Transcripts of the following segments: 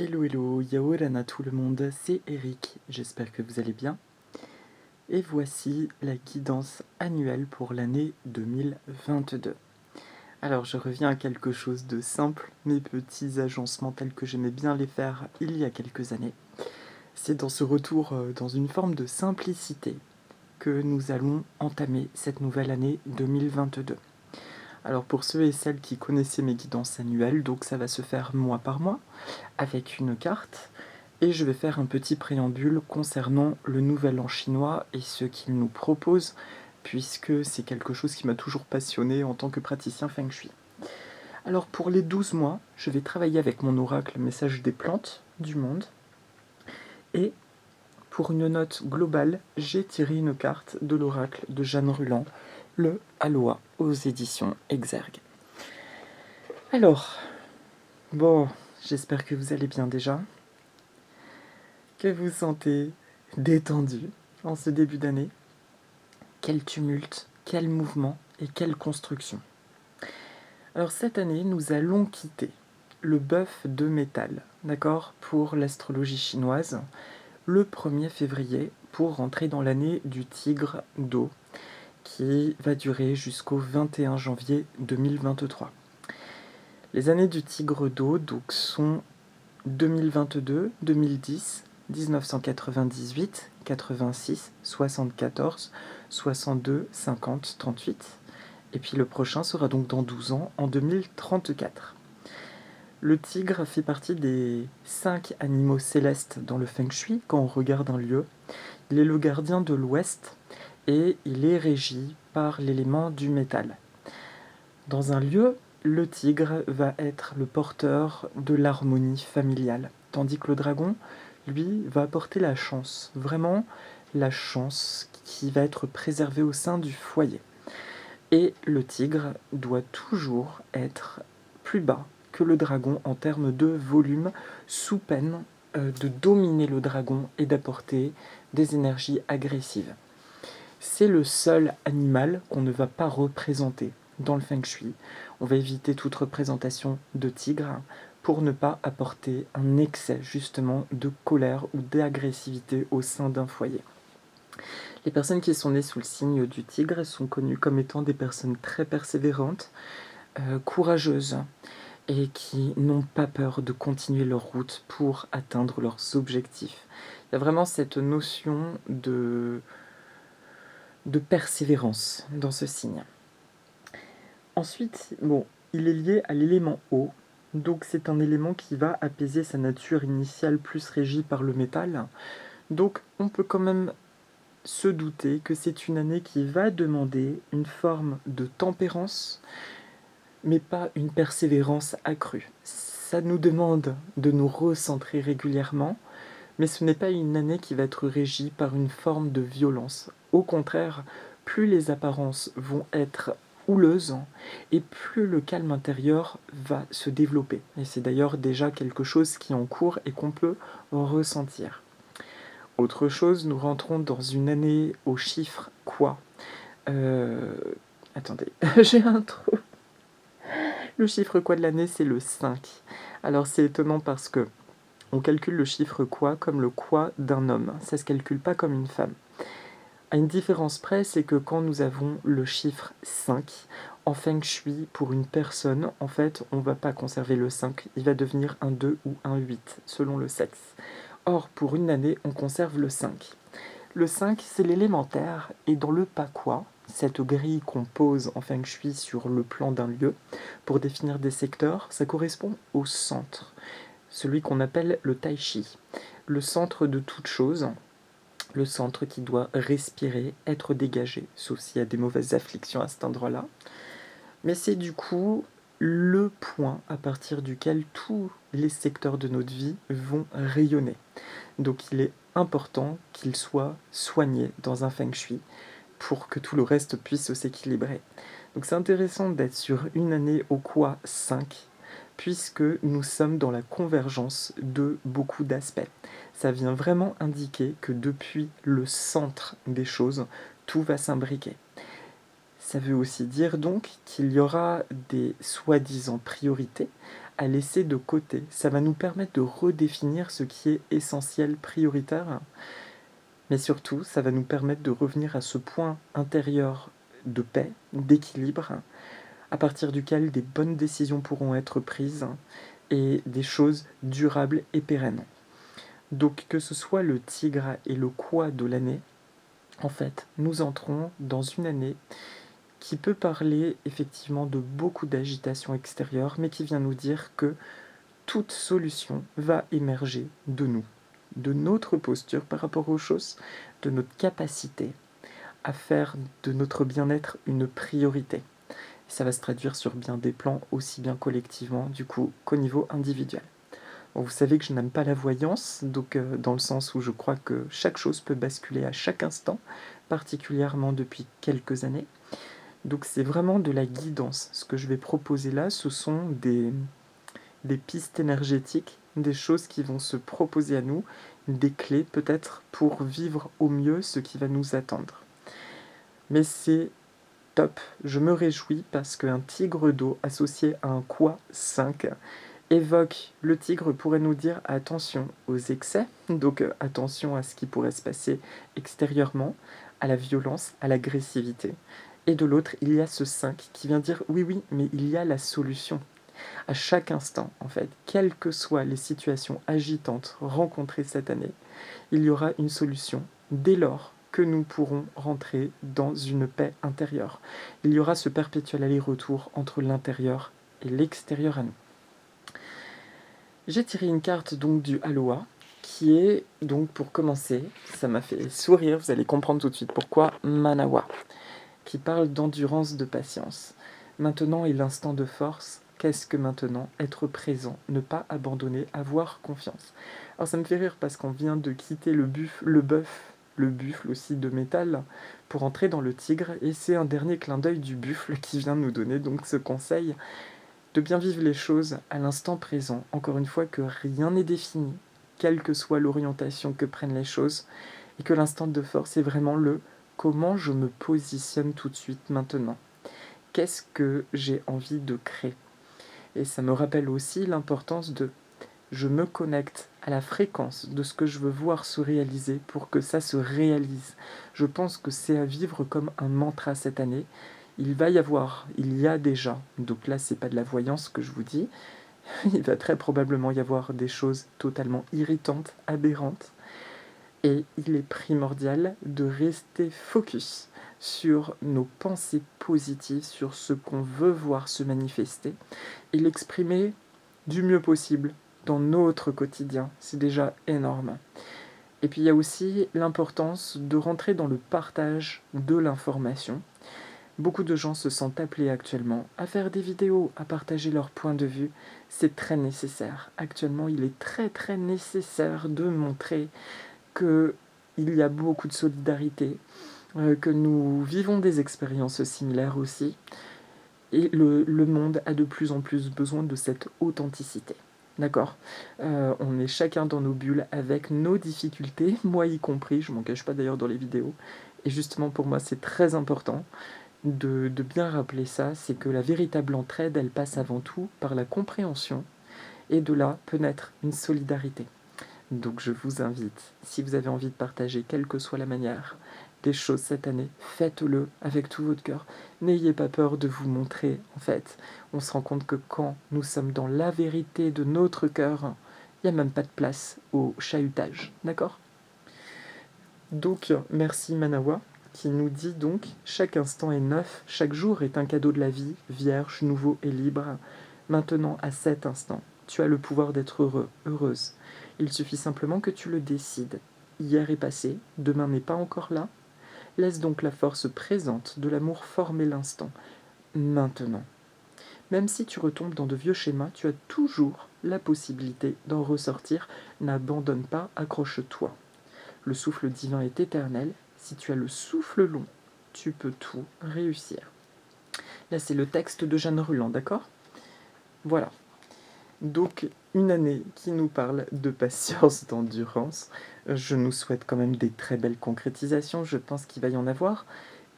Hello hello, Yaorana tout le monde, c'est Eric, j'espère que vous allez bien. Et voici la guidance annuelle pour l'année 2022. Alors je reviens à quelque chose de simple, mes petits agencements tels que j'aimais bien les faire il y a quelques années. C'est dans ce retour dans une forme de simplicité que nous allons entamer cette nouvelle année 2022. Alors pour ceux et celles qui connaissaient mes guidances annuelles, donc ça va se faire mois par mois, avec une carte, et je vais faire un petit préambule concernant le nouvel an chinois et ce qu'il nous propose, puisque c'est quelque chose qui m'a toujours passionné en tant que praticien Feng Shui. Alors pour les 12 mois, je vais travailler avec mon oracle Message des plantes du monde, et pour une note globale, j'ai tiré une carte de l'oracle de Jeanne Ruland, le Aloha, aux éditions Exergue. Alors, bon, j'espère que vous allez bien déjà, que vous sentez détendu en ce début d'année. Quel tumulte, quel mouvement et quelle construction. Alors cette année, nous allons quitter le bœuf de métal, d'accord, pour l'astrologie chinoise, le 1er février pour rentrer dans l'année du tigre d'eau, qui va durer jusqu'au 21 janvier 2023. Les années du tigre d'eau donc sont 2022, 2010, 1998, 86, 74, 62, 50, 38. Et puis le prochain sera donc dans 12 ans, en 2034. Le tigre fait partie des 5 animaux célestes dans le Feng Shui. Quand on regarde un lieu, il est le gardien de l'Ouest et il est régi par l'élément du métal. Dans un lieu, le tigre va être le porteur de l'harmonie familiale, tandis que le dragon, lui, va apporter la chance, vraiment la chance qui va être préservée au sein du foyer. Et le tigre doit toujours être plus bas que le dragon en termes de volume, sous peine de dominer le dragon et d'apporter des énergies agressives. C'est le seul animal qu'on ne va pas représenter dans le Feng Shui. On va éviter toute représentation de tigre pour ne pas apporter un excès justement de colère ou d'agressivité au sein d'un foyer. Les personnes qui sont nées sous le signe du tigre sont connues comme étant des personnes très persévérantes, courageuses et qui n'ont pas peur de continuer leur route pour atteindre leurs objectifs. Il y a vraiment cette notion de persévérance dans ce signe. Ensuite, bon, il est lié à l'élément eau, donc c'est un élément qui va apaiser sa nature initiale plus régie par le métal. Donc on peut quand même se douter que c'est une année qui va demander une forme de tempérance, mais pas une persévérance accrue. Ça nous demande de nous recentrer régulièrement, mais ce n'est pas une année qui va être régie par une forme de violence. Au contraire, plus les apparences vont être houleuses et plus le calme intérieur va se développer. Et c'est d'ailleurs déjà quelque chose qui est en cours et qu'on peut ressentir. Autre chose, nous rentrons dans une année au chiffre quoi Attendez, j'ai un trou. Le chiffre quoi de l'année, c'est le 5. Alors c'est étonnant parce que on calcule le chiffre quoi comme le quoi d'un homme. Ça ne se calcule pas comme une femme. À une différence près, c'est que quand nous avons le chiffre 5, en Feng Shui, pour une personne, en fait, on ne va pas conserver le 5. Il va devenir un 2 ou un 8, selon le sexe. Or, pour une année, on conserve le 5. Le 5, c'est l'élémentaire, et dans le Pakwa, cette grille qu'on pose en Feng Shui sur le plan d'un lieu, pour définir des secteurs, ça correspond au centre, celui qu'on appelle le Tai Chi, le centre de toute chose, le centre qui doit respirer, être dégagé, sauf s'il y a des mauvaises afflictions à cet endroit-là. Mais c'est du coup le point à partir duquel tous les secteurs de notre vie vont rayonner. Donc il est important qu'il soit soigné dans un Feng Shui pour que tout le reste puisse s'équilibrer. Donc c'est intéressant d'être sur une année au quoi 5, puisque nous sommes dans la convergence de beaucoup d'aspects. Ça vient vraiment indiquer que depuis le centre des choses, tout va s'imbriquer. Ça veut aussi dire donc qu'il y aura des soi-disant priorités à laisser de côté. Ça va nous permettre de redéfinir ce qui est essentiel, prioritaire, mais surtout, ça va nous permettre de revenir à ce point intérieur de paix, d'équilibre, à partir duquel des bonnes décisions pourront être prises et des choses durables et pérennes. Donc que ce soit le tigre et le quoi de l'année, en fait, nous entrons dans une année qui peut parler effectivement de beaucoup d'agitation extérieure, mais qui vient nous dire que toute solution va émerger de nous, de notre posture par rapport aux choses, de notre capacité à faire de notre bien-être une priorité. Ça va se traduire sur bien des plans, aussi bien collectivement du coup qu'au niveau individuel. Bon, vous savez que je n'aime pas la voyance, donc dans le sens où je crois que chaque chose peut basculer à chaque instant, particulièrement depuis quelques années. Donc c'est vraiment de la guidance. Ce que je vais proposer là, ce sont des pistes énergétiques, des choses qui vont se proposer à nous, des clés peut-être pour vivre au mieux ce qui va nous attendre. Mais c'est top, je me réjouis parce qu'un tigre d'eau associé à un quoi 5 évoque, le tigre pourrait nous dire attention aux excès, donc attention à ce qui pourrait se passer extérieurement, à la violence, à l'agressivité. Et de l'autre, il y a ce 5 qui vient dire oui, mais il y a la solution. À chaque instant, en fait, quelles que soient les situations agitantes rencontrées cette année, il y aura une solution dès lors que nous pourrons rentrer dans une paix intérieure. Il y aura ce perpétuel aller-retour entre l'intérieur et l'extérieur à nous. J'ai tiré une carte donc du Aloha, qui est donc pour commencer, ça m'a fait sourire, vous allez comprendre tout de suite pourquoi, Manawa, qui parle d'endurance, de patience. Maintenant est l'instant de force. Qu'est-ce que maintenant? Être présent, ne pas abandonner, avoir confiance. Alors ça me fait rire parce qu'on vient de quitter le buffle aussi de métal, pour entrer dans le tigre, et c'est un dernier clin d'œil du buffle qui vient nous donner donc ce conseil de bien vivre les choses à l'instant présent. Encore une fois, que rien n'est défini, quelle que soit l'orientation que prennent les choses, et que l'instant de force est vraiment le comment je me positionne tout de suite maintenant. Qu'est-ce que j'ai envie de créer? Et ça me rappelle aussi l'importance de je me connecte à la fréquence de ce que je veux voir se réaliser pour que ça se réalise. Je pense que c'est à vivre comme un mantra cette année. Il y a déjà, donc là c'est pas de la voyance que je vous dis, il va très probablement y avoir des choses totalement irritantes, aberrantes, et il est primordial de rester focus sur nos pensées positives, sur ce qu'on veut voir se manifester, et l'exprimer du mieux possible dans notre quotidien. C'est déjà énorme. Et puis il y a aussi l'importance de rentrer dans le partage de l'information. Beaucoup de gens se sentent appelés actuellement à faire des vidéos, à partager leur point de vue. C'est très nécessaire. Actuellement, il est très très nécessaire de montrer qu'il y a beaucoup de solidarité, que nous vivons des expériences similaires aussi, et le monde a de plus en plus besoin de cette authenticité. D'accord, on est chacun dans nos bulles avec nos difficultés, moi y compris, je m'en cache pas d'ailleurs dans les vidéos, et justement pour moi c'est très important de bien rappeler ça, c'est que la véritable entraide, elle passe avant tout par la compréhension, et de là peut naître une solidarité. Donc je vous invite, si vous avez envie de partager, quelle que soit la manière, des choses cette année, faites-le avec tout votre cœur. N'ayez pas peur de vous montrer, en fait. On se rend compte que quand nous sommes dans la vérité de notre cœur, il n'y a même pas de place au chahutage, d'accord? Donc, merci Manawa, qui nous dit donc « Chaque instant est neuf, chaque jour est un cadeau de la vie, vierge, nouveau et libre. Maintenant, à cet instant, tu as le pouvoir d'être heureux, heureuse. Il suffit simplement que tu le décides. Hier est passé, demain n'est pas encore là. Laisse donc la force présente de l'amour former l'instant, maintenant. Même si tu retombes dans de vieux schémas, tu as toujours la possibilité d'en ressortir. N'abandonne pas, accroche-toi. Le souffle divin est éternel. Si tu as le souffle long, tu peux tout réussir. » Là, c'est le texte de Jeanne Ruland, d'accord? Voilà. Donc, une année qui nous parle de patience, d'endurance. Je nous souhaite quand même des très belles concrétisations, je pense qu'il va y en avoir.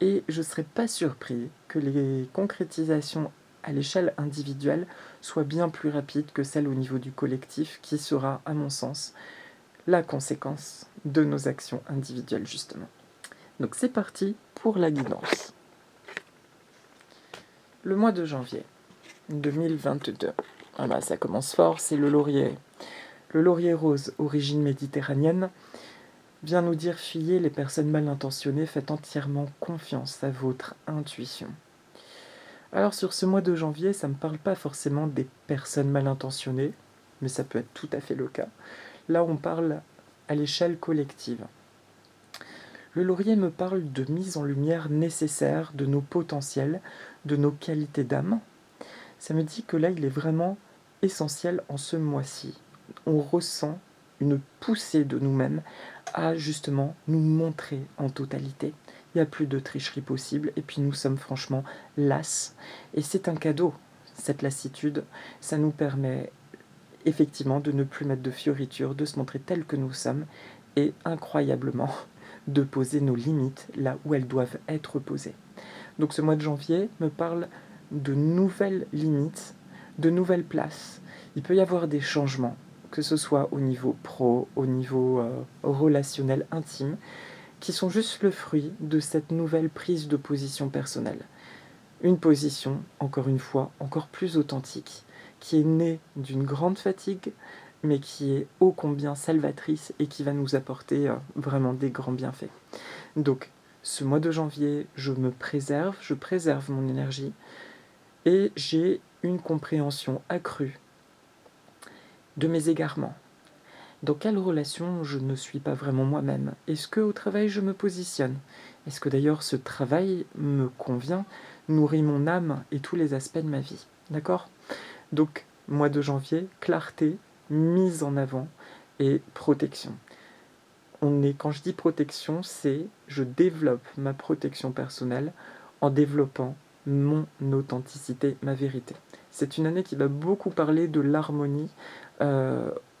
Et je ne serais pas surpris que les concrétisations à l'échelle individuelle soit bien plus rapide que celle au niveau du collectif, qui sera, à mon sens, la conséquence de nos actions individuelles, justement. Donc c'est parti pour la guidance. Le mois de janvier 2022. Ah bah, ça commence fort, c'est le laurier. Le laurier rose, origine méditerranéenne, vient nous dire: fuyez les personnes mal intentionnées, faites entièrement confiance à votre intuition. Alors sur ce mois de janvier, ça ne me parle pas forcément des personnes mal intentionnées, mais ça peut être tout à fait le cas. Là, on parle à l'échelle collective. Le laurier me parle de mise en lumière nécessaire de nos potentiels, de nos qualités d'âme. Ça me dit que là, il est vraiment essentiel en ce mois-ci. On ressent une poussée de nous-mêmes à justement nous montrer en totalité. Il n'y a plus de tricherie possible et puis nous sommes franchement las. Et c'est un cadeau, cette lassitude. Ça nous permet effectivement de ne plus mettre de fioritures, de se montrer tel que nous sommes et incroyablement de poser nos limites là où elles doivent être posées. Donc ce mois de janvier me parle de nouvelles limites, de nouvelles places. Il peut y avoir des changements, que ce soit au niveau pro, au niveau relationnel intime, qui sont juste le fruit de cette nouvelle prise de position personnelle. Une position, encore une fois, encore plus authentique, qui est née d'une grande fatigue, mais qui est ô combien salvatrice et qui va nous apporter vraiment des grands bienfaits. Donc, ce mois de janvier, je préserve mon énergie, et j'ai une compréhension accrue de mes égarements. Dans quelle relation je ne suis pas vraiment moi-même? Est-ce qu'au travail je me positionne? Est-ce que d'ailleurs ce travail me convient, nourrit mon âme et tous les aspects de ma vie? D'accord? Donc, mois de janvier, clarté, mise en avant et protection. Quand je dis protection, c'est je développe ma protection personnelle en développant mon authenticité, ma vérité. C'est une année qui va beaucoup parler de l'harmonie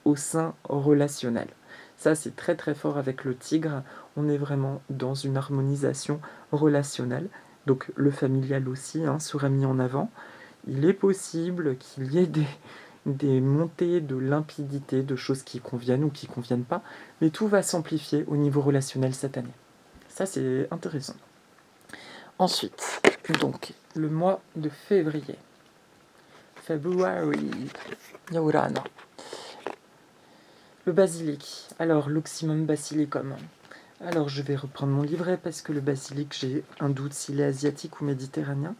au sein relationnel. Ça, c'est très très fort avec le tigre. On est vraiment dans une harmonisation relationnelle. Donc le familial aussi sera mis en avant. Il est possible qu'il y ait des montées de limpidité, de choses qui conviennent ou qui ne conviennent pas, mais tout va s'amplifier au niveau relationnel cette année. Ça, c'est intéressant. Ensuite, donc, le mois de février. February. Yaurana. Le basilic. Alors, l'oxymum basilicum. Alors, je vais reprendre mon livret parce que le basilic, j'ai un doute s'il est asiatique ou méditerranéen.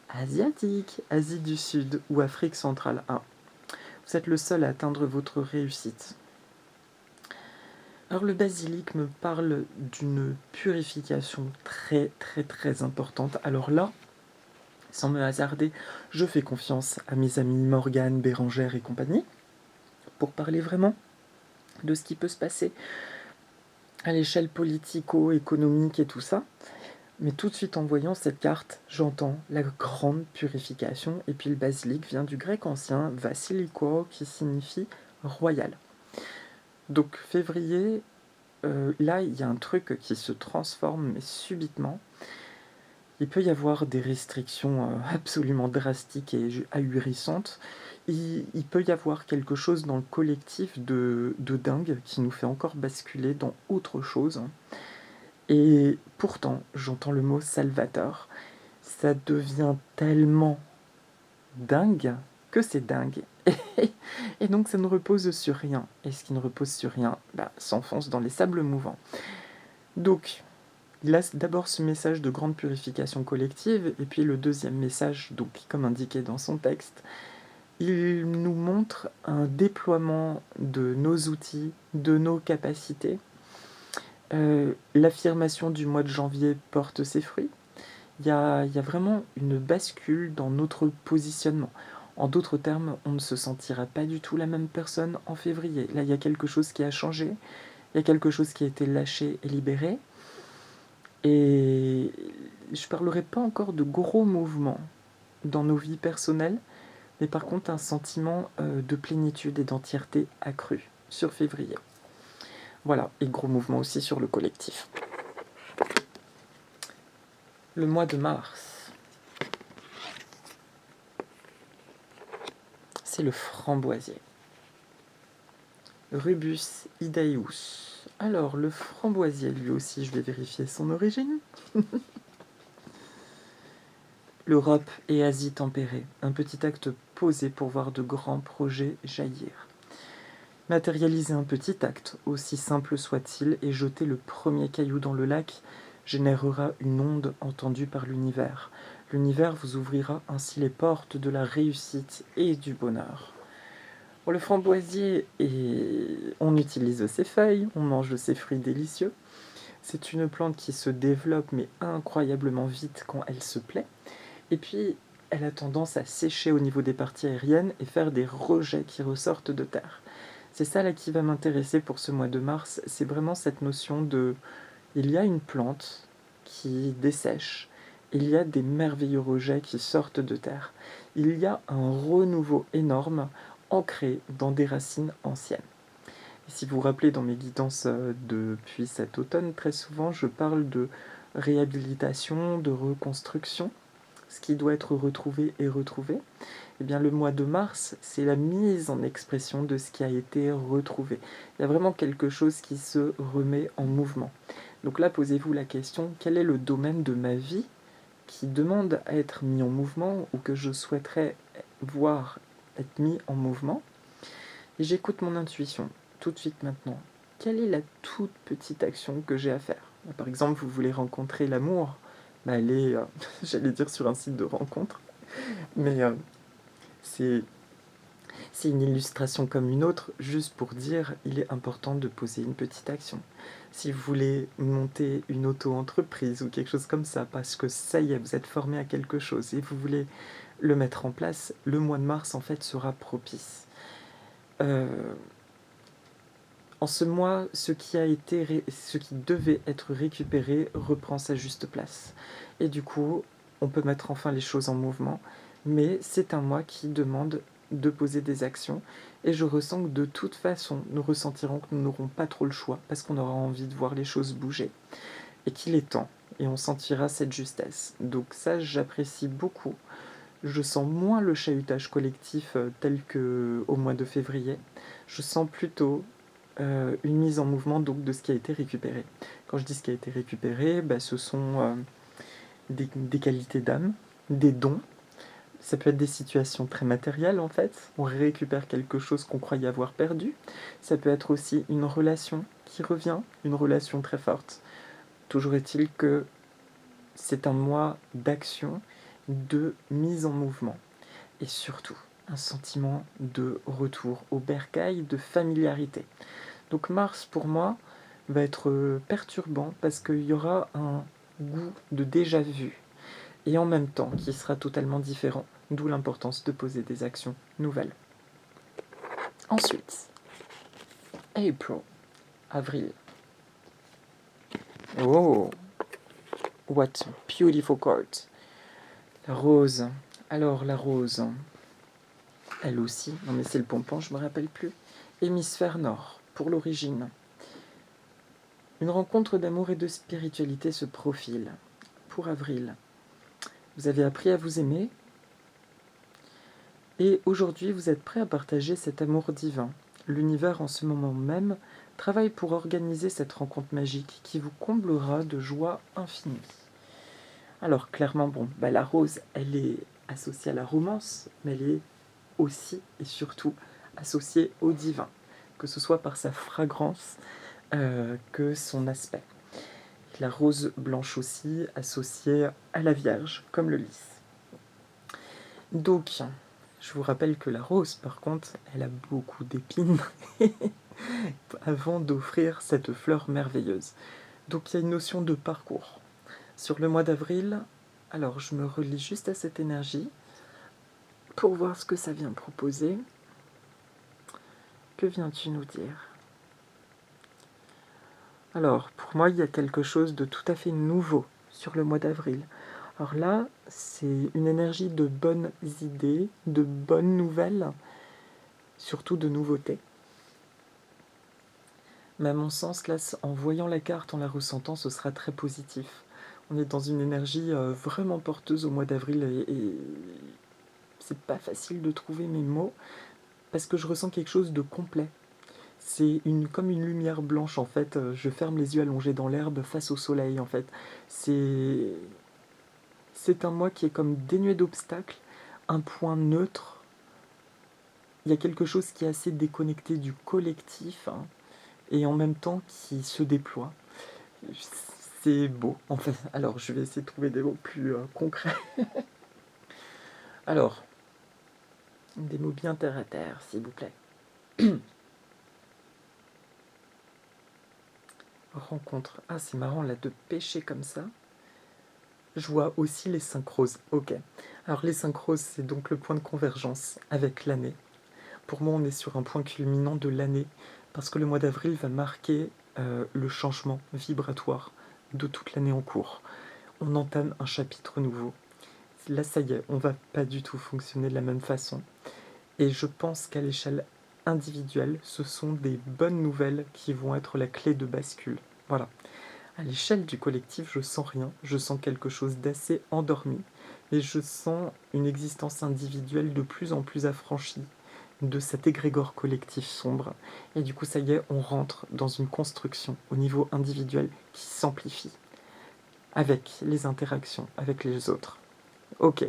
Asiatique, Asie du Sud ou Afrique centrale 1. Vous êtes le seul à atteindre votre réussite. Alors le basilic me parle d'une purification très très très importante. Alors là, sans me hasarder, je fais confiance à mes amis Morgane, Bérangère et compagnie pour parler vraiment de ce qui peut se passer à l'échelle politico-économique et tout ça. Mais tout de suite en voyant cette carte, j'entends la grande purification. Et puis le basilic vient du grec ancien vasiliko, qui signifie royal. Donc février, là il y a un truc qui se transforme mais subitement. Il peut y avoir des restrictions absolument drastiques et ahurissantes. Il peut y avoir quelque chose dans le collectif de dingue qui nous fait encore basculer dans autre chose. Et pourtant, j'entends le mot salvateur. Ça devient tellement dingue que c'est dingue. Et donc ça ne repose sur rien. Et ce qui ne repose sur rien s'enfonce dans les sables mouvants. Donc, il a d'abord ce message de grande purification collective, et puis le deuxième message, donc comme indiqué dans son texte, il nous montre un déploiement de nos outils, de nos capacités. L'affirmation du mois de janvier porte ses fruits. Il y a vraiment une bascule dans notre positionnement. En d'autres termes, on ne se sentira pas du tout la même personne en février. Là, il y a quelque chose qui a changé, il y a quelque chose qui a été lâché et libéré. Et je ne parlerai pas encore de gros mouvements dans nos vies personnelles, mais par contre un sentiment de plénitude et d'entièreté accrue sur février. Voilà, et gros mouvements aussi sur le collectif. Le mois de mars. c'est le framboisier. Rubus idaeus. Alors, le framboisier, lui aussi, je vais vérifier son origine. L'Europe et Asie tempérée, un petit acte posé pour voir de grands projets jaillir. Matérialiser un petit acte, aussi simple soit-il, et jeter le premier caillou dans le lac générera une onde entendue par l'univers. L'univers vous ouvrira ainsi les portes de la réussite et du bonheur. Pour le framboisier, on utilise ses feuilles, on mange ses fruits délicieux. C'est une plante qui se développe mais incroyablement vite quand elle se plaît. Et puis, elle a tendance à sécher au niveau des parties aériennes et faire des rejets qui ressortent de terre. C'est ça là qui va m'intéresser pour ce mois de mars, c'est vraiment cette notion de... Il y a une plante qui dessèche, il y a des merveilleux rejets qui sortent de terre. Il y a un renouveau énorme ancré dans des racines anciennes. Et si vous vous rappelez, dans mes guidances depuis cet automne, très souvent je parle de réhabilitation, de reconstruction, ce qui doit être retrouvé et retrouvé. Eh bien, le mois de mars, c'est la mise en expression de ce qui a été retrouvé. Il y a vraiment quelque chose qui se remet en mouvement. Donc là, posez-vous la question, quel est le domaine de ma vie qui demande à être mis en mouvement ou que je souhaiterais voir être mis en mouvement? Et j'écoute mon intuition tout de suite maintenant. Quelle est la toute petite action que j'ai à faire? Par exemple, vous voulez rencontrer l'amour, allez, j'allais dire sur un site de rencontre, mais c'est une illustration comme une autre, juste pour dire il est important de poser une petite action. Si vous voulez monter une auto-entreprise ou quelque chose comme ça, parce que ça y est, vous êtes formé à quelque chose et vous voulez le mettre en place, le mois de mars en fait sera propice. En ce mois, ce qui devait être récupéré reprend sa juste place. Et du coup, on peut mettre enfin les choses en mouvement, mais c'est un mois qui demande de poser des actions, et je ressens que de toute façon, nous ressentirons que nous n'aurons pas trop le choix, parce qu'on aura envie de voir les choses bouger, et qu'il est temps, et on sentira cette justesse. Donc ça, j'apprécie beaucoup. Je sens moins le chahutage collectif tel qu'au mois de février. Je sens plutôt une mise en mouvement donc, de ce qui a été récupéré. Quand je dis ce qui a été récupéré, ce sont des qualités d'âme, des dons. Ça peut être des situations très matérielles en fait. On récupère quelque chose qu'on croyait avoir perdu. Ça peut être aussi une relation qui revient, une relation très forte. Toujours est-il que c'est un mois d'action, de mise en mouvement. Et surtout, un sentiment de retour au bercail, de familiarité. Donc Mars, pour moi, va être perturbant parce qu'il y aura un goût de déjà-vu. Et en même temps, qui sera totalement différent. D'où l'importance de poser des actions nouvelles. Ensuite, April, avril. Oh, what a beautiful card. La rose. Alors, la rose, elle aussi, non mais c'est le pompon, je me rappelle plus. Hémisphère nord, pour l'origine. Une rencontre d'amour et de spiritualité se profile. Pour avril, vous avez appris à vous aimer, et aujourd'hui vous êtes prêt à partager cet amour divin. L'univers en ce moment même travaille pour organiser cette rencontre magique qui vous comblera de joie infinie. Alors clairement, la rose, elle est associée à la romance, mais elle est aussi et surtout associée au divin, que ce soit par sa fragrance que son aspect. La rose blanche aussi, associée à la Vierge, comme le lys. Donc, je vous rappelle que la rose, par contre, elle a beaucoup d'épines avant d'offrir cette fleur merveilleuse. Donc, il y a une notion de parcours. Sur le mois d'avril, alors je me relie juste à cette énergie pour voir ce que ça vient proposer. Que viens-tu nous dire ? Alors, pour moi, il y a quelque chose de tout à fait nouveau sur le mois d'avril. Alors là, c'est une énergie de bonnes idées, de bonnes nouvelles, surtout de nouveautés. Mais à mon sens, là, en voyant la carte, en la ressentant, ce sera très positif. On est dans une énergie vraiment porteuse au mois d'avril et c'est pas facile de trouver mes mots, parce que je ressens quelque chose de complet. C'est comme une lumière blanche en fait. Je ferme les yeux allongés dans l'herbe face au soleil en fait. C'est, c'est un moi qui est comme dénué d'obstacles, un point neutre. Il y a quelque chose qui est assez déconnecté du collectif, hein, et en même temps qui se déploie. C'est beau en fait. Alors je vais essayer de trouver des mots plus concrets. Alors, des mots bien terre à terre, s'il vous plaît. Rencontre. Ah, c'est marrant là de pêcher comme ça. Je vois aussi les synchroses. Ok. Alors les synchroses, c'est donc le point de convergence avec l'année. Pour moi, on est sur un point culminant de l'année parce que le mois d'avril va marquer le changement vibratoire de toute l'année en cours. On entame un chapitre nouveau. Là, ça y est, on va pas du tout fonctionner de la même façon. Et je pense qu'à l'échelle individuelle, ce sont des bonnes nouvelles qui vont être la clé de bascule. Voilà. À l'échelle du collectif, je sens rien, je sens quelque chose d'assez endormi, mais je sens une existence individuelle de plus en plus affranchie de cet égrégore collectif sombre. Et du coup, ça y est, on rentre dans une construction au niveau individuel qui s'amplifie avec les interactions avec les autres. Ok,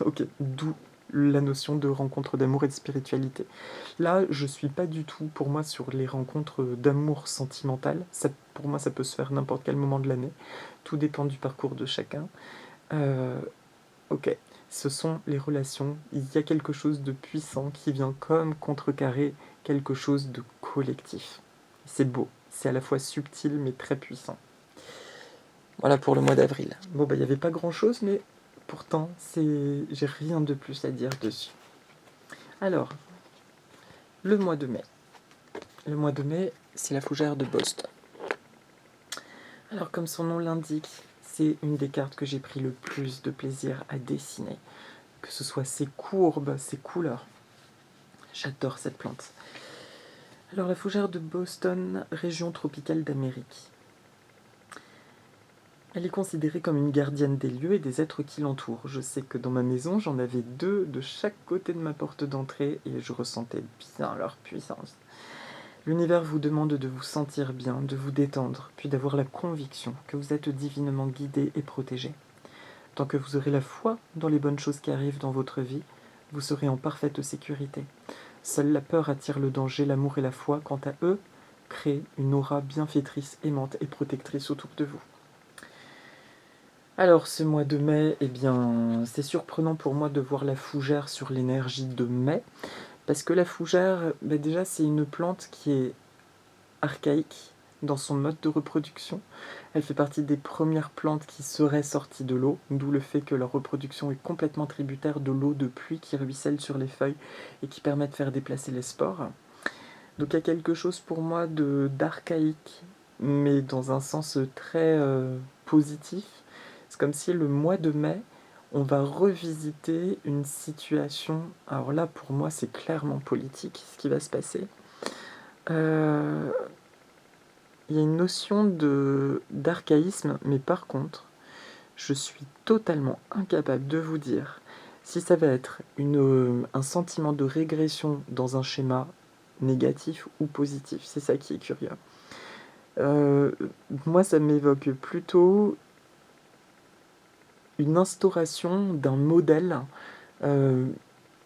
ok, d'où la notion de rencontre d'amour et de spiritualité. Là, je suis pas du tout, pour moi, sur les rencontres d'amour sentimental. Ça, pour moi, ça peut se faire n'importe quel moment de l'année. Tout dépend du parcours de chacun. Euh, ok, ce sont les relations. Il y a quelque chose de puissant qui vient comme contrecarrer quelque chose de collectif. C'est beau, c'est à la fois subtil mais très puissant. Voilà pour le mois d'avril. Bon, bah, il n'y avait pas grand-chose, mais pourtant, j'ai rien de plus à dire dessus. Alors, le mois de mai. Le mois de mai, c'est la fougère de Boston. Alors, comme son nom l'indique, c'est une des cartes que j'ai pris le plus de plaisir à dessiner. Que ce soit ses courbes, ses couleurs. J'adore cette plante. Alors, la fougère de Boston, région tropicale d'Amérique. Elle est considérée comme une gardienne des lieux et des êtres qui l'entourent. Je sais que dans ma maison, j'en avais 2 de chaque côté de ma porte d'entrée et je ressentais bien leur puissance. L'univers vous demande de vous sentir bien, de vous détendre, puis d'avoir la conviction que vous êtes divinement guidé et protégé. Tant que vous aurez la foi dans les bonnes choses qui arrivent dans votre vie, vous serez en parfaite sécurité. Seule la peur attire le danger, l'amour et la foi, quant à eux, créent une aura bienfaitrice, aimante et protectrice autour de vous. Alors, ce mois de mai, eh bien, c'est surprenant pour moi de voir la fougère sur l'énergie de mai, parce que la fougère, déjà, c'est une plante qui est archaïque dans son mode de reproduction. Elle fait partie des premières plantes qui seraient sorties de l'eau, d'où le fait que leur reproduction est complètement tributaire de l'eau de pluie qui ruisselle sur les feuilles et qui permet de faire déplacer les spores. Donc il y a quelque chose pour moi d'archaïque, mais dans un sens très positif. C'est comme si le mois de mai, on va revisiter une situation. Alors là, pour moi, c'est clairement politique ce qui va se passer. Il y a une notion d'archaïsme, mais par contre, je suis totalement incapable de vous dire si ça va être un sentiment de régression dans un schéma négatif ou positif. C'est ça qui est curieux. Moi, ça m'évoque plutôt une instauration d'un modèle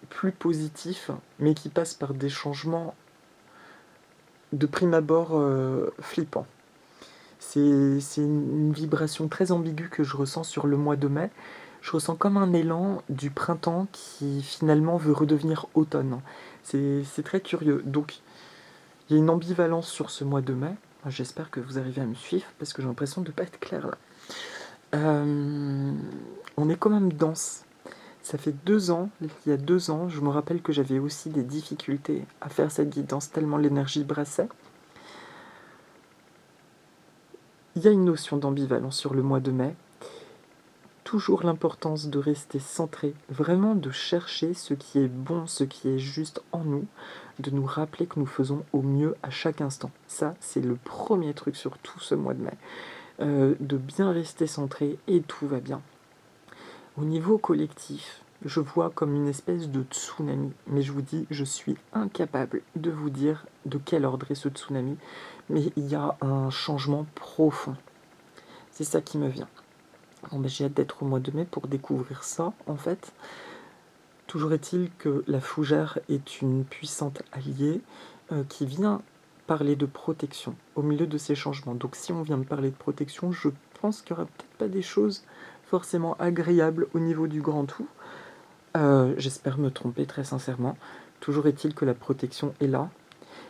plus positif, mais qui passe par des changements de prime abord flippants. C'est une vibration très ambiguë que je ressens sur le mois de mai. Je ressens comme un élan du printemps qui finalement veut redevenir automne. C'est très curieux. Donc, il y a une ambivalence sur ce mois de mai. J'espère que vous arrivez à me suivre parce que j'ai l'impression de ne pas être clair là. On est quand même dense. Ça fait 2 ans, il y a 2 ans, je me rappelle que j'avais aussi des difficultés à faire cette guidance tellement l'énergie brassait. Il y a une notion d'ambivalence sur le mois de mai. Toujours l'importance de rester centré, vraiment de chercher ce qui est bon, ce qui est juste en nous, de nous rappeler que nous faisons au mieux à chaque instant. Ça, c'est le premier truc sur tout ce mois de mai. De bien rester centré et tout va bien. Au niveau collectif, Je vois comme une espèce de tsunami, mais je vous dis, je suis incapable de vous dire de quel ordre est ce tsunami, mais il y a un changement profond. C'est ça qui me vient. Bon, ben, j'ai hâte d'être au mois de mai pour découvrir ça, en fait. Toujours est-il que la fougère est une puissante alliée qui vient parler de protection au milieu de ces changements. Donc si on vient me parler de protection, je pense qu'il n'y aura peut-être pas des choses forcément agréables au niveau du grand tout. J'espère me tromper très sincèrement. Toujours est-il que la protection est là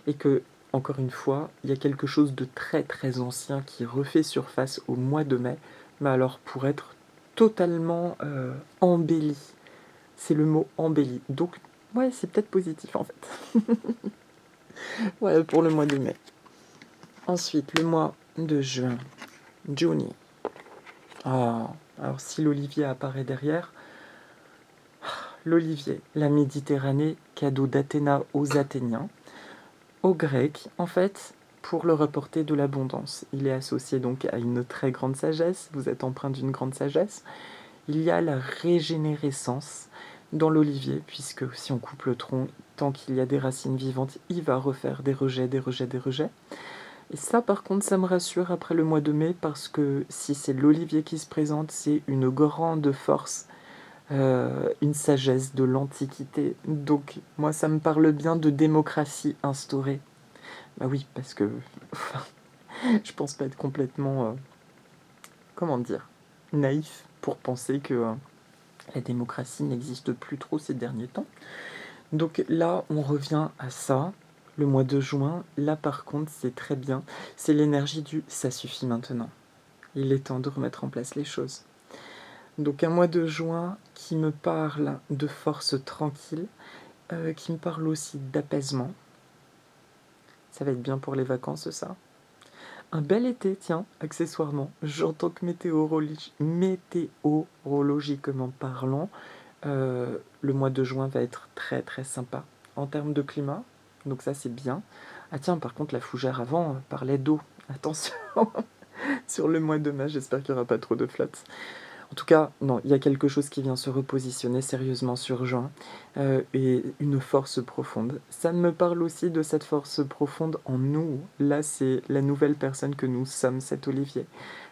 et que, encore une fois, il y a quelque chose de très très ancien qui refait surface au mois de mai, mais alors pour être totalement embelli. C'est le mot embelli. Donc, ouais, c'est peut-être positif en fait. Ouais, pour le mois de mai. Ensuite, le mois de juin. Juni. Ah, alors si l'olivier apparaît derrière, l'olivier, la Méditerranée, cadeau d'Athéna aux Athéniens, aux Grecs, en fait, pour leur apporter de l'abondance. Il est associé donc à une très grande sagesse, vous êtes empreint d'une grande sagesse. Il y a la régénérescence dans l'olivier, puisque si on coupe le tronc, tant qu'il y a des racines vivantes, il va refaire des rejets, des rejets, des rejets. Et ça, par contre, ça me rassure après le mois de mai, parce que si c'est l'olivier qui se présente, c'est une grande force, une sagesse de l'Antiquité. Donc, moi, ça me parle bien de démocratie instaurée. Bah oui, parce que je pense pas être complètement, comment dire, naïf pour penser que la démocratie n'existe plus trop ces derniers temps. Donc là, on revient à ça, le mois de juin. Là, par contre, c'est très bien. C'est l'énergie du « ça suffit maintenant ». Il est temps de remettre en place les choses. Donc un mois de juin qui me parle de force tranquille, qui me parle aussi d'apaisement. Ça va être bien pour les vacances, ça. Un bel été, tiens, accessoirement. J'entends que météorologiquement parlant, le mois de juin va être très très sympa en termes de climat, donc ça c'est bien. Ah tiens, par contre la fougère avant parlait d'eau, attention sur le mois de mai, j'espère qu'il n'y aura pas trop de flotte. En tout cas, non, il y a quelque chose qui vient se repositionner sérieusement sur juin, et une force profonde. Ça me parle aussi de cette force profonde en nous. Là, c'est la nouvelle personne que nous sommes, cet olivier,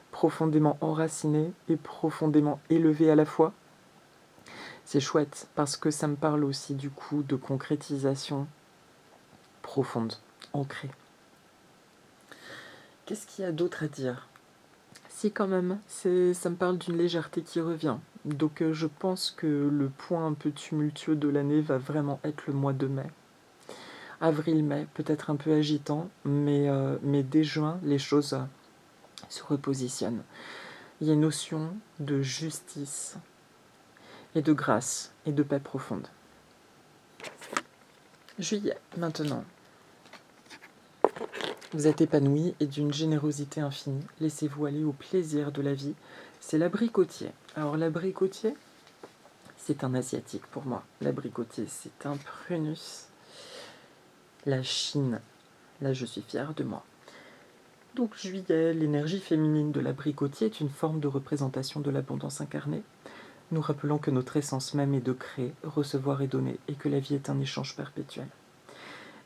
profondément enraciné et profondément élevé à la fois. C'est chouette parce que ça me parle aussi du coup de concrétisation profonde, ancrée. Qu'est-ce qu'il y a d'autre à dire? Si quand même, ça me parle d'une légèreté qui revient. Donc je pense que le point un peu tumultueux de l'année va vraiment être le mois de mai. Avril-mai, peut-être un peu agitant, mais dès juin, les choses se repositionnent. Il y a une notion de justice et de grâce et de paix profonde. Juillet, maintenant. Vous êtes épanoui et d'une générosité infinie. Laissez-vous aller au plaisir de la vie. C'est l'abricotier. Alors l'abricotier, c'est un asiatique pour moi. L'abricotier, c'est un prunus. La Chine, là je suis fière de moi. Donc juillet, l'énergie féminine de l'abricotier est une forme de représentation de l'abondance incarnée. Nous rappelons que notre essence même est de créer, recevoir et donner, et que la vie est un échange perpétuel.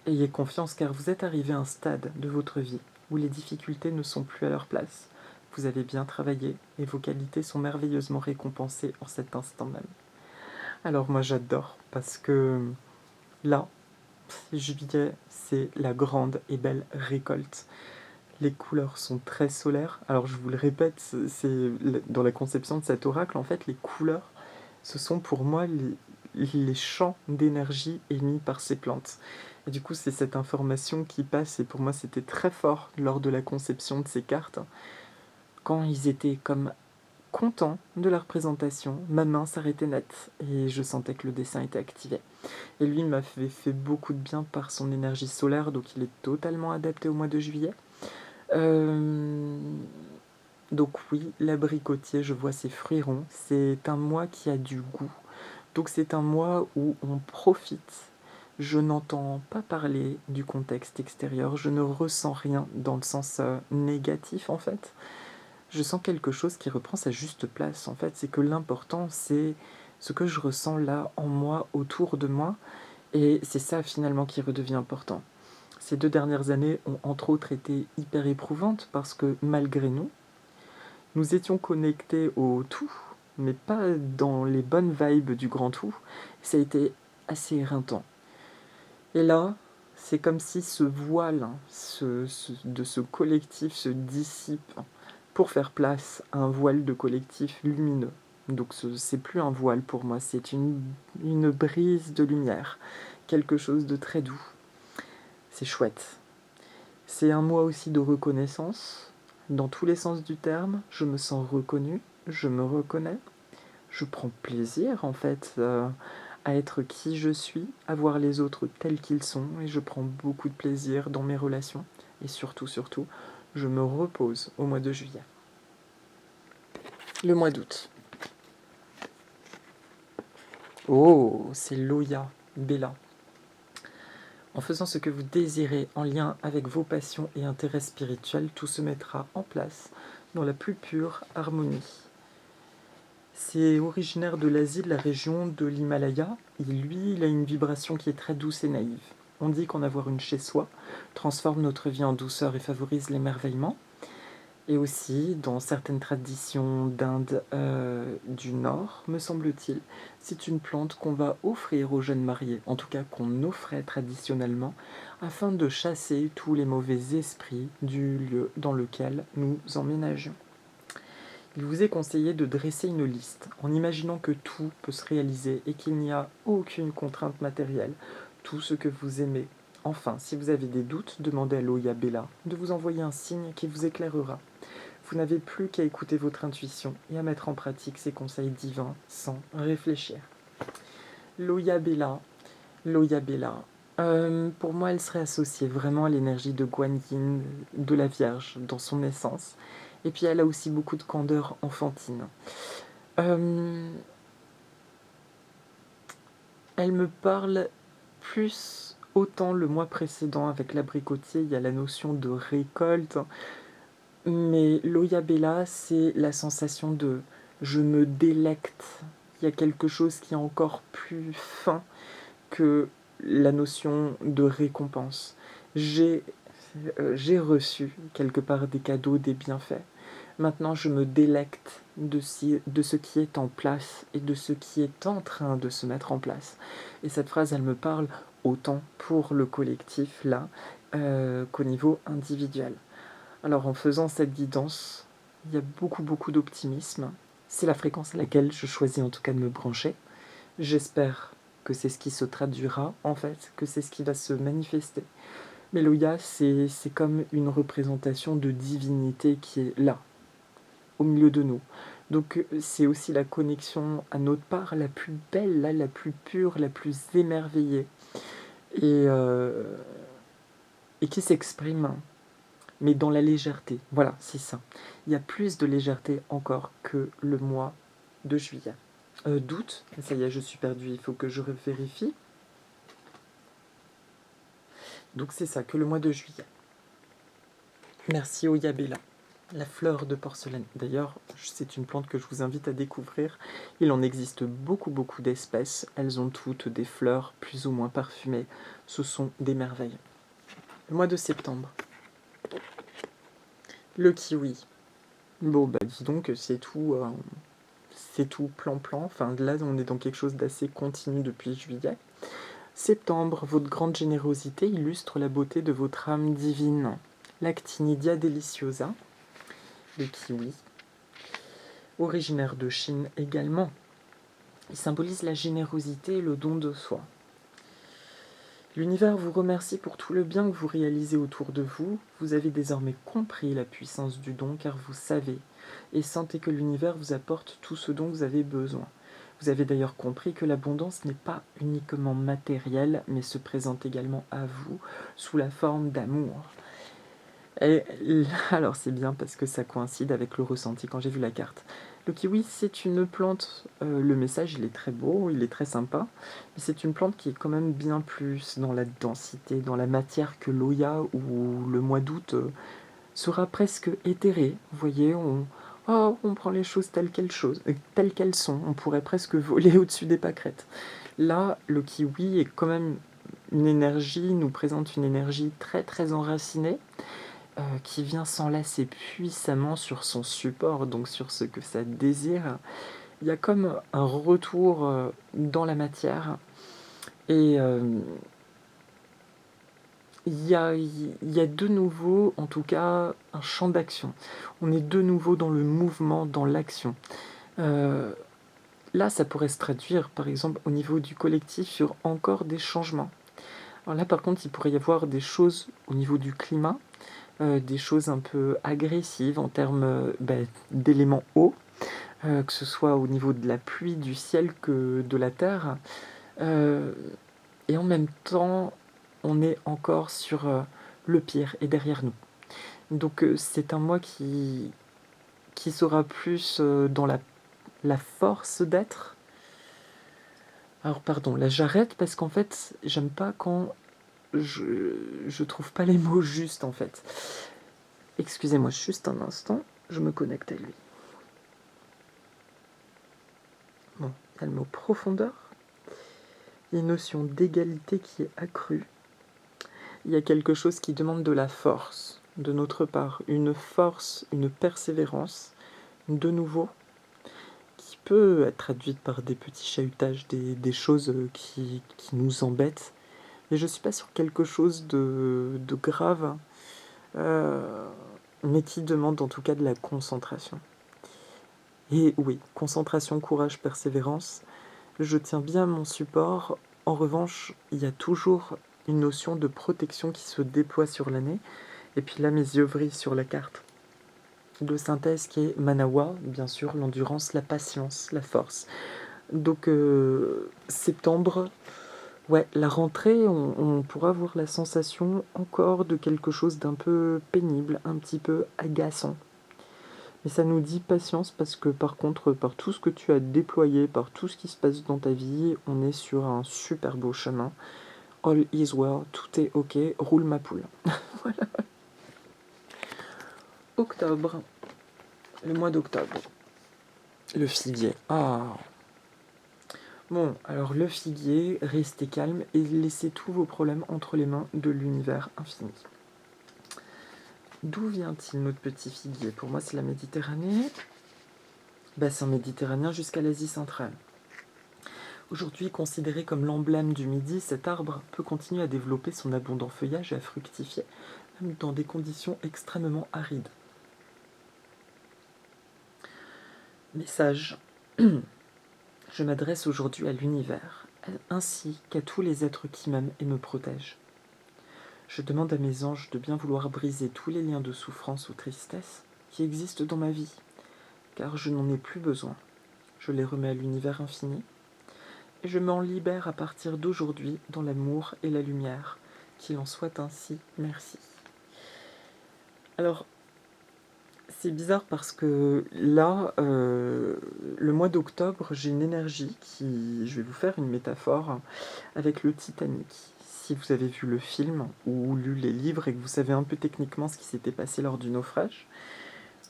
Ayez confiance car vous êtes arrivé à un stade de votre vie où les difficultés ne sont plus à leur place. Vous avez bien travaillé et vos qualités sont merveilleusement récompensées en cet instant même. Alors moi j'adore parce que là, juillet, c'est la grande et belle récolte. Les couleurs sont très solaires. Alors je vous le répète, c'est dans la conception de cet oracle, en fait, les couleurs, ce sont pour moi les champs d'énergie émis par ces plantes. Et du coup, c'est cette information qui passe, et pour moi, c'était très fort lors de la conception de ces cartes. Quand ils étaient comme contents de la représentation, ma main s'arrêtait net, et je sentais que le dessin était activé. Et lui m'avait fait beaucoup de bien par son énergie solaire, donc il est totalement adapté au mois de juillet. Donc oui, l'abricotier, je vois ses fruits ronds. C'est un mois qui a du goût. Donc c'est un mois où on profite. Je n'entends pas parler du contexte extérieur. Je ne ressens rien dans le sens négatif en fait. Je sens quelque chose qui reprend sa juste place. En fait, c'est que l'important c'est ce que je ressens là en moi, autour de moi, et c'est ça finalement qui redevient important. Ces 2 dernières années ont entre autres été hyper éprouvantes parce que malgré nous étions connectés au tout, mais pas dans les bonnes vibes du grand tout. Ça a été assez éreintant. Et là, c'est comme si ce voile de ce collectif se dissipe pour faire place à un voile de collectif lumineux. Donc c'est plus un voile pour moi, c'est une brise de lumière, quelque chose de très doux. C'est chouette. C'est un mois aussi de reconnaissance, dans tous les sens du terme. Je me sens reconnu, je me reconnais, je prends plaisir en fait à être qui je suis, à voir les autres tels qu'ils sont, et je prends beaucoup de plaisir dans mes relations. Et surtout, je me repose au mois de juillet. Le mois d'août. Oh, c'est Loya, Bella. En faisant ce que vous désirez en lien avec vos passions et intérêts spirituels, tout se mettra en place dans la plus pure harmonie. C'est originaire de l'Asie, de la région de l'Himalaya, et lui, il a une vibration qui est très douce et naïve. On dit qu'en avoir une chez soi transforme notre vie en douceur et favorise l'émerveillement. Et aussi, dans certaines traditions d'Inde du Nord, me semble-t-il, c'est une plante qu'on va offrir aux jeunes mariés, en tout cas qu'on offrait traditionnellement, afin de chasser tous les mauvais esprits du lieu dans lequel nous emménageons. Il vous est conseillé de dresser une liste, en imaginant que tout peut se réaliser et qu'il n'y a aucune contrainte matérielle, tout ce que vous aimez. Enfin, si vous avez des doutes, demandez à Loya Bella de vous envoyer un signe qui vous éclairera. Vous n'avez plus qu'à écouter votre intuition et à mettre en pratique ces conseils divins sans réfléchir. Loya Bella. Pour moi, elle serait associée vraiment à l'énergie de Guan Yin, de la Vierge, dans son essence. Et puis elle a aussi beaucoup de candeur enfantine. Elle me parle plus, autant le mois précédent avec l'abricotier, il y a la notion de récolte. Mais Loya Bella, c'est la sensation de je me délecte. Il y a quelque chose qui est encore plus fin que la notion de récompense. J'ai reçu quelque part des cadeaux, des bienfaits. Maintenant, je me délecte de ce qui est en place et de ce qui est en train de se mettre en place. Et cette phrase, elle me parle autant pour le collectif, là, qu'au niveau individuel. Alors, en faisant cette guidance, il y a beaucoup d'optimisme. C'est la fréquence à laquelle je choisis en tout cas de me brancher. J'espère que c'est ce qui se traduira, en fait, que c'est ce qui va se manifester. Mais Loya, c'est comme une représentation de divinité qui est là, au milieu de nous. Donc c'est aussi la connexion à notre part la plus belle, là, la plus pure, la plus émerveillée, et qui s'exprime, mais dans la légèreté. Voilà, c'est ça. Il y a plus de légèreté encore que le mois de juillet. D'août, ça y est, je suis perdu, il faut que je vérifie. Donc c'est ça, que le mois de juillet. Merci Loya Bella. La fleur de porcelaine. D'ailleurs, c'est une plante que je vous invite à découvrir. Il en existe beaucoup d'espèces. Elles ont toutes des fleurs plus ou moins parfumées. Ce sont des merveilles. Le mois de septembre. Le kiwi. Bon, bah dis donc, c'est tout plan. Enfin, là, on est dans quelque chose d'assez continu depuis juillet. Septembre, votre grande générosité illustre la beauté de votre âme divine. L'actinidia deliciosa. Le kiwi, originaire de Chine également. Il symbolise la générosité et le don de soi. L'univers vous remercie pour tout le bien que vous réalisez autour de vous. Vous avez désormais compris la puissance du don car vous savez et sentez que l'univers vous apporte tout ce dont vous avez besoin. Vous avez d'ailleurs compris que l'abondance n'est pas uniquement matérielle mais se présente également à vous sous la forme d'amour. Et alors c'est bien parce que ça coïncide avec le ressenti quand j'ai vu la carte. Le kiwi, c'est une plante, le message il est très beau, il est très sympa, mais c'est une plante qui est quand même bien plus dans la densité, dans la matière que Loya ou le mois d'août sera presque éthéré. Vous voyez, oh, on prend les choses telles qu'elles sont. On pourrait presque voler au-dessus des pâquerettes. Là, le kiwi est quand même une énergie, nous présente une énergie très très enracinée, qui vient s'enlacer puissamment sur son support, donc sur ce que ça désire. Il y a comme un retour dans la matière, et il y a de nouveau, en tout cas, un champ d'action. On est de nouveau dans le mouvement, dans l'action. Euh, Là, ça pourrait se traduire, par exemple, au niveau du collectif, sur encore des changements. Alors là, par contre, il pourrait y avoir des choses au niveau du climat, des choses un peu agressives en termes d'éléments eau, que ce soit au niveau de la pluie, du ciel que de la terre. Euh, et en même temps, on est encore sur le pire est derrière nous. Donc c'est un mois qui sera plus dans la force d'être. Alors pardon, là j'arrête parce qu'en fait, j'aime pas quand je trouve pas les mots justes en fait. Excusez-moi juste un instant, je me connecte à lui. Bon, il y a le mot profondeur, il y a une notion d'égalité qui est accrue, il y a quelque chose qui demande de la force de notre part, une force, une persévérance, de nouveau, qui peut être traduite par des petits chahutages, des choses qui nous embêtent, mais je suis pas sur quelque chose de grave, euh, mais qui demande en tout cas de la concentration. Et oui, concentration, courage, persévérance, je tiens bien mon support. En revanche, il y a toujours une notion de protection qui se déploie sur l'année. Et puis là, mes yeux vrillent sur la carte de synthèse qui est Manawa, bien sûr, l'endurance, la patience, la force. Donc septembre, ouais, la rentrée, on pourra avoir la sensation encore de quelque chose d'un peu pénible, un petit peu agaçant. Mais ça nous dit patience parce que par contre, par tout ce que tu as déployé, par tout ce qui se passe dans ta vie, on est sur un super beau chemin. All is well, tout est ok, roule ma poule. Voilà. Octobre, le mois d'octobre. Le figuier. Ah. Bon, alors le figuier, restez calme et laissez tous vos problèmes entre les mains de l'univers infini. D'où vient-il notre petit figuier? Pour moi, c'est la Méditerranée. Bassin méditerranéen jusqu'à l'Asie centrale. Aujourd'hui considéré comme l'emblème du Midi, cet arbre peut continuer à développer son abondant feuillage et à fructifier, même dans des conditions extrêmement arides. Message. Je m'adresse aujourd'hui à l'univers, ainsi qu'à tous les êtres qui m'aiment et me protègent. Je demande à mes anges de bien vouloir briser tous les liens de souffrance ou tristesse qui existent dans ma vie, car je n'en ai plus besoin. Je les remets à l'univers infini, et je m'en libère à partir d'aujourd'hui dans l'amour et la lumière. Qu'il en soit ainsi, merci. Alors, c'est bizarre parce que là, le mois d'octobre, j'ai une énergie qui... Je vais vous faire une métaphore avec le Titanic. Si vous avez vu le film ou lu les livres et que vous savez un peu techniquement ce qui s'était passé lors du naufrage,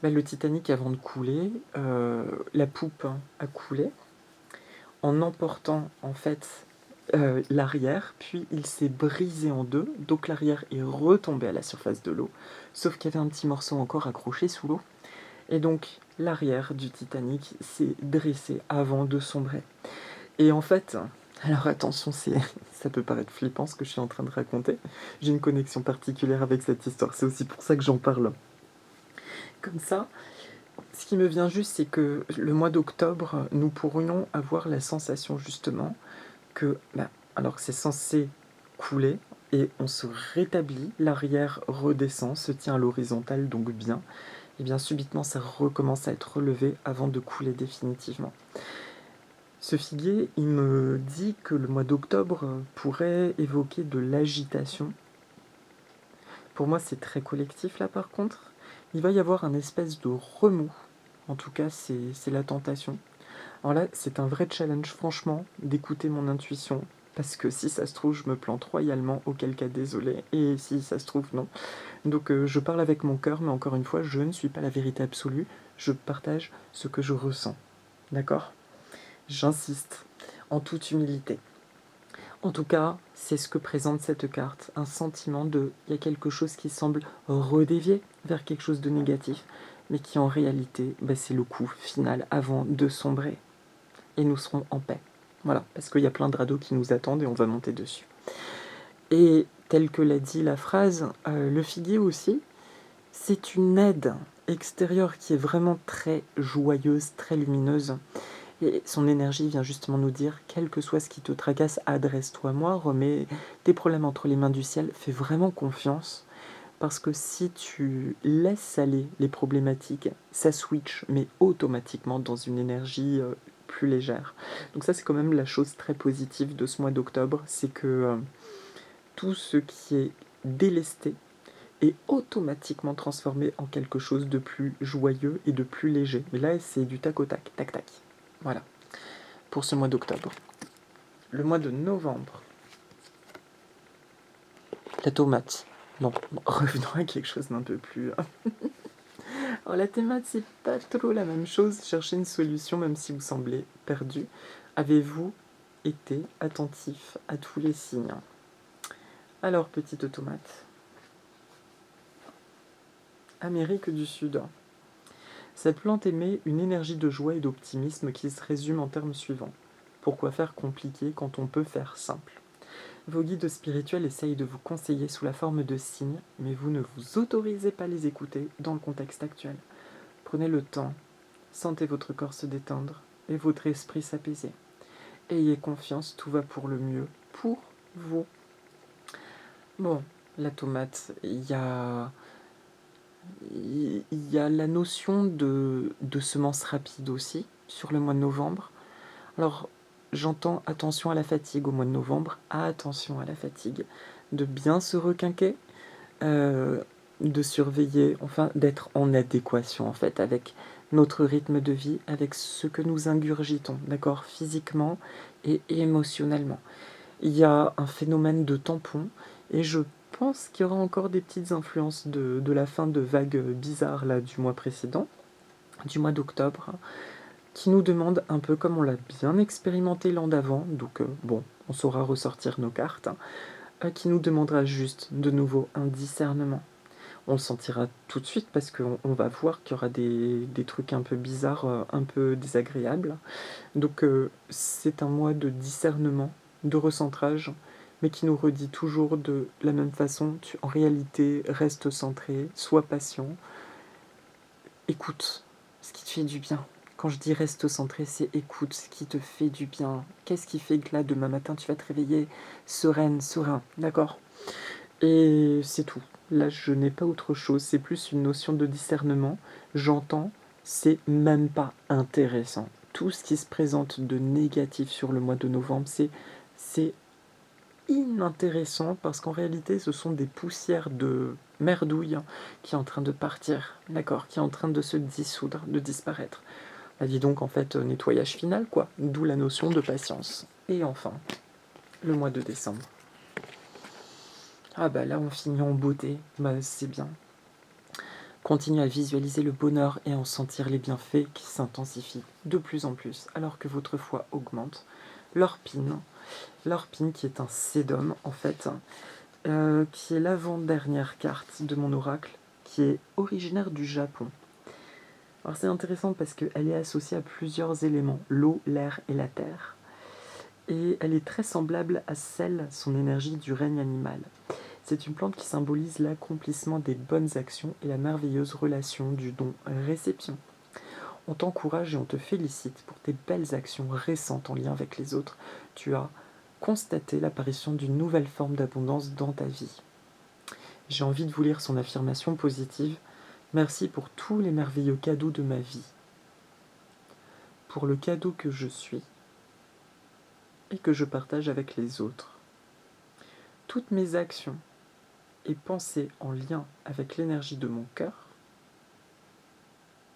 le Titanic, avant de couler, la poupe a coulé en emportant en fait l'arrière, puis il s'est brisé en deux, donc l'arrière est retombé à la surface de l'eau, sauf qu'il y avait un petit morceau encore accroché sous l'eau, et donc l'arrière du Titanic s'est dressé avant de sombrer. Et en fait, alors attention, ça peut paraître flippant ce que je suis en train de raconter, j'ai une connexion particulière avec cette histoire, c'est aussi pour ça que j'en parle. Comme ça, ce qui me vient juste, c'est que le mois d'octobre, nous pourrions avoir la sensation justement que, alors que c'est censé couler, et on se rétablit, l'arrière redescend, se tient à l'horizontale, donc bien, et bien subitement ça recommence à être relevé avant de couler définitivement. Ce figuier, il me dit que le mois d'octobre pourrait évoquer de l'agitation. Pour moi, c'est très collectif là par contre. Il va y avoir un espèce de remous. En tout cas, c'est la tentation. Alors là, c'est un vrai challenge, franchement, d'écouter mon intuition, parce que si ça se trouve, je me plante royalement, auquel cas désolé, et si ça se trouve, non. Donc je parle avec mon cœur, mais encore une fois, je ne suis pas la vérité absolue, je partage ce que je ressens. D'accord ? J'insiste, en toute humilité. En tout cas, c'est ce que présente cette carte, un sentiment de il y a quelque chose qui semble redévier vers quelque chose de négatif, mais qui en réalité, c'est le coup final avant de sombrer. Et nous serons en paix. Voilà, parce qu'il y a plein de radeaux qui nous attendent et on va monter dessus. Et tel que l'a dit la phrase, le figuier aussi, c'est une aide extérieure qui est vraiment très joyeuse, très lumineuse. Et son énergie vient justement nous dire, quel que soit ce qui te tracasse, adresse-toi à moi, remets tes problèmes entre les mains du ciel, fais vraiment confiance. Parce que si tu laisses aller les problématiques, ça switch, mais automatiquement dans une énergie plus légère. Donc ça, c'est quand même la chose très positive de ce mois d'octobre, c'est que tout ce qui est délesté est automatiquement transformé en quelque chose de plus joyeux et de plus léger. Mais là, c'est du tac au tac, tac tac. Voilà, pour ce mois d'octobre. Le mois de novembre. La tomate. Non, revenons à quelque chose d'un peu plus... Alors la tomate, c'est pas trop la même chose. Cherchez une solution, même si vous semblez perdu. Avez-vous été attentif à tous les signes ? Alors, petite tomate. Amérique du Sud. Cette plante émet une énergie de joie et d'optimisme qui se résume en termes suivants. Pourquoi faire compliqué quand on peut faire simple ? Vos guides spirituels essayent de vous conseiller sous la forme de signes, mais vous ne vous autorisez pas à les écouter dans le contexte actuel. Prenez le temps, sentez votre corps se détendre et votre esprit s'apaiser. Ayez confiance, tout va pour le mieux, pour vous. Bon, la tomate, il y a la notion de semences rapides aussi, sur le mois de novembre. Alors, j'entends attention à la fatigue au mois de novembre, attention à la fatigue, de bien se requinquer, de surveiller, enfin d'être en adéquation en fait avec notre rythme de vie, avec ce que nous ingurgitons, d'accord, physiquement et émotionnellement. Il y a un phénomène de tampon et je pense qu'il y aura encore des petites influences de la fin de vague bizarre là, du mois précédent, du mois d'octobre, qui nous demande un peu comme on l'a bien expérimenté l'an d'avant, donc bon, on saura ressortir nos cartes, qui nous demandera juste de nouveau un discernement. On le sentira tout de suite parce qu'on va voir qu'il y aura des trucs un peu bizarres, un peu désagréables. Donc c'est un mois de discernement, de recentrage, mais qui nous redit toujours de la même façon, en réalité, reste centré, sois patient, écoute ce qui te fait du bien. Quand je dis reste centré, c'est écoute ce qui te fait du bien. Qu'est-ce qui fait que là, demain matin, tu vas te réveiller sereine, serein, d'accord ? Et c'est tout. Là, je n'ai pas autre chose. C'est plus une notion de discernement. J'entends, c'est même pas intéressant. Tout ce qui se présente de négatif sur le mois de novembre, c'est inintéressant parce qu'en réalité, ce sont des poussières de merdouille qui est en train de partir, d'accord, qui est en train de se dissoudre, de disparaître. Bah, dis donc, en fait, nettoyage final, quoi. D'où la notion de patience. Et enfin, le mois de décembre. Ah bah là, on finit en beauté, bah c'est bien. Continuez à visualiser le bonheur et à en sentir les bienfaits qui s'intensifient de plus en plus alors que votre foi augmente. L'orpine qui est un sédum en fait, qui est l'avant-dernière carte de mon oracle, qui est originaire du Japon. Alors c'est intéressant parce qu'elle est associée à plusieurs éléments, l'eau, l'air et la terre. Et elle est très semblable à son énergie du règne animal. C'est une plante qui symbolise l'accomplissement des bonnes actions et la merveilleuse relation du don-réception. On t'encourage et on te félicite pour tes belles actions récentes en lien avec les autres. Tu as constaté l'apparition d'une nouvelle forme d'abondance dans ta vie. J'ai envie de vous lire son affirmation positive. Merci pour tous les merveilleux cadeaux de ma vie. Pour le cadeau que je suis et que je partage avec les autres. Toutes mes actions et pensées en lien avec l'énergie de mon cœur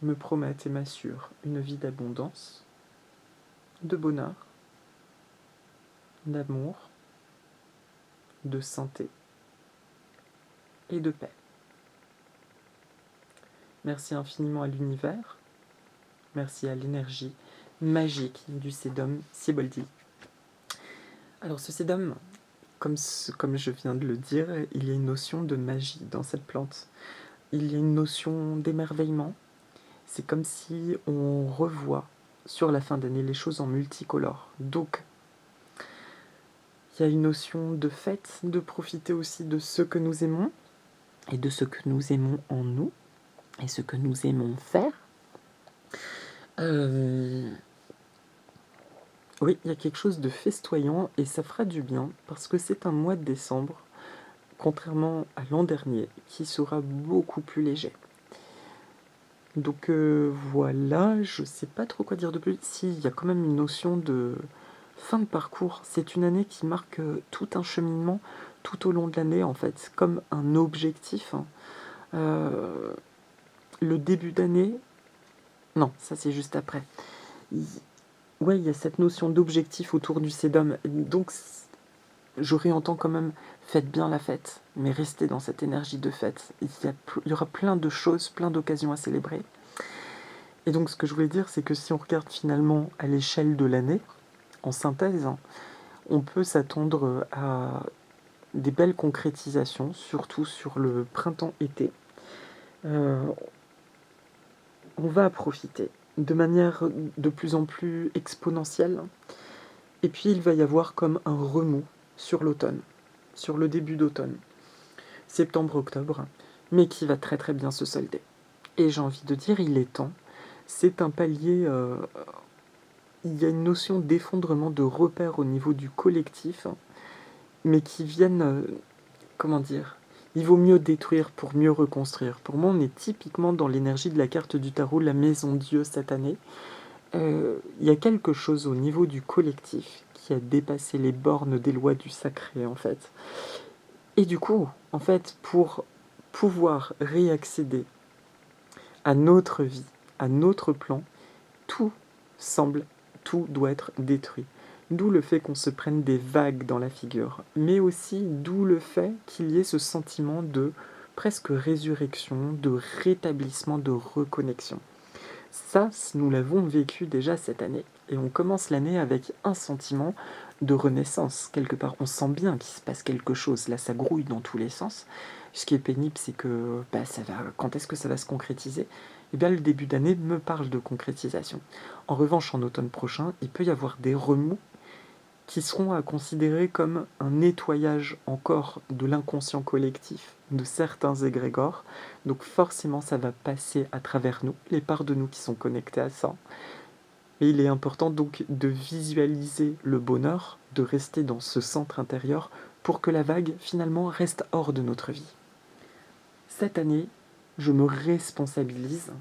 me promettent et m'assurent une vie d'abondance, de bonheur, d'amour, de santé et de paix. Merci infiniment à l'univers, merci à l'énergie magique du sédum Siboldi. Alors ce sédum, comme je viens de le dire, il y a une notion de magie dans cette plante. Il y a une notion d'émerveillement. C'est comme si on revoit sur la fin d'année les choses en multicolore. Donc, il y a une notion de fête, de profiter aussi de ce que nous aimons, et de ce que nous aimons en nous, et ce que nous aimons faire. Oui, il y a quelque chose de festoyant, et ça fera du bien, parce que c'est un mois de décembre, contrairement à l'an dernier, qui sera beaucoup plus léger. Donc voilà, je sais pas trop quoi dire de plus. Si, il y a quand même une notion de fin de parcours. C'est une année qui marque tout un cheminement tout au long de l'année, en fait, comme un objectif. Hein. Le début d'année... Non, ça c'est juste après. Ouais, il y a cette notion d'objectif autour du sédum. Donc, je réentends quand même, faites bien la fête, mais restez dans cette énergie de fête. Il y aura plein de choses, plein d'occasions à célébrer. Et donc, ce que je voulais dire, c'est que si on regarde finalement à l'échelle de l'année, en synthèse, on peut s'attendre à des belles concrétisations, surtout sur le printemps-été. On va profiter de manière de plus en plus exponentielle. Et puis, il va y avoir comme un remous sur l'automne, sur le début d'automne, septembre-octobre, mais qui va très très bien se solder. Et j'ai envie de dire, il est temps. C'est un palier... il y a une notion d'effondrement de repères au niveau du collectif, mais qui viennent, comment dire, il vaut mieux détruire pour mieux reconstruire. Pour moi, on est typiquement dans l'énergie de la carte du tarot, la maison Dieu cette année. Il y a quelque chose au niveau du collectif qui a dépassé les bornes des lois du sacré, en fait. Et du coup, en fait, pour pouvoir réaccéder à notre vie, à notre plan, tout doit être détruit. D'où le fait qu'on se prenne des vagues dans la figure, mais aussi d'où le fait qu'il y ait ce sentiment de presque résurrection, de rétablissement, de reconnexion. Ça, nous l'avons vécu déjà cette année, et on commence l'année avec un sentiment de renaissance. Quelque part, on sent bien qu'il se passe quelque chose, là ça grouille dans tous les sens. Ce qui est pénible, c'est que quand est-ce que ça va se concrétiser? Eh bien, le début d'année me parle de concrétisation. En revanche, en automne prochain, il peut y avoir des remous qui seront à considérer comme un nettoyage encore de l'inconscient collectif de certains égrégores. Donc forcément, ça va passer à travers nous, les parts de nous qui sont connectées à ça. Et il est important donc de visualiser le bonheur, de rester dans ce centre intérieur pour que la vague finalement reste hors de notre vie. Cette année, je me responsabilise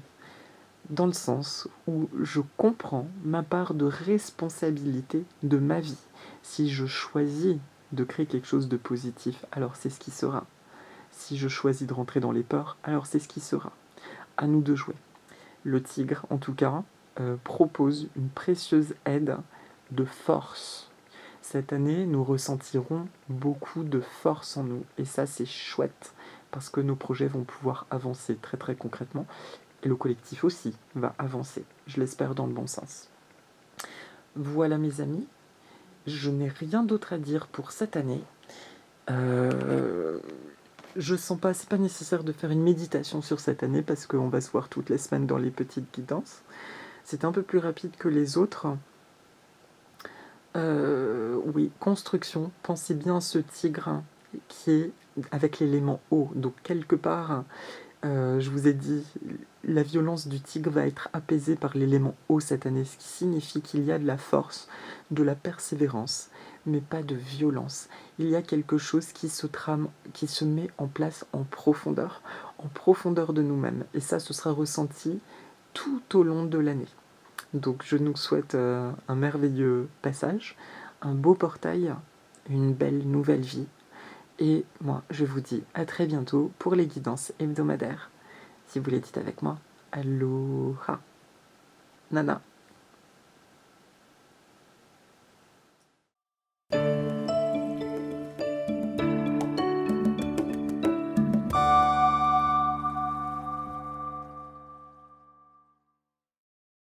dans le sens où je comprends ma part de responsabilité de ma vie. Si je choisis de créer quelque chose de positif, alors c'est ce qui sera. Si je choisis de rentrer dans les peurs, alors c'est ce qui sera. À nous de jouer. Le tigre, en tout cas, propose une précieuse aide de force. Cette année, nous ressentirons beaucoup de force en nous. Et ça, c'est chouette, parce que nos projets vont pouvoir avancer très très concrètement. Et le collectif aussi va avancer, je l'espère dans le bon sens. Voilà mes amis, je n'ai rien d'autre à dire pour cette année. Je sens pas, c'est pas nécessaire de faire une méditation sur cette année parce qu'on va se voir toutes les semaines dans les petites guidances. C'est un peu plus rapide que les autres. Oui, construction, pensez bien à ce tigre qui est avec l'élément eau. Donc quelque part, je vous ai dit, la violence du tigre va être apaisée par l'élément eau cette année, ce qui signifie qu'il y a de la force, de la persévérance, mais pas de violence. Il y a quelque chose qui se trame, qui se met en place en profondeur de nous-mêmes. Et ça, ce sera ressenti tout au long de l'année. Donc je nous souhaite un merveilleux passage, un beau portail, une belle nouvelle vie. Et moi, je vous dis à très bientôt pour les guidances hebdomadaires. Si vous les dites avec moi, aloha, nana.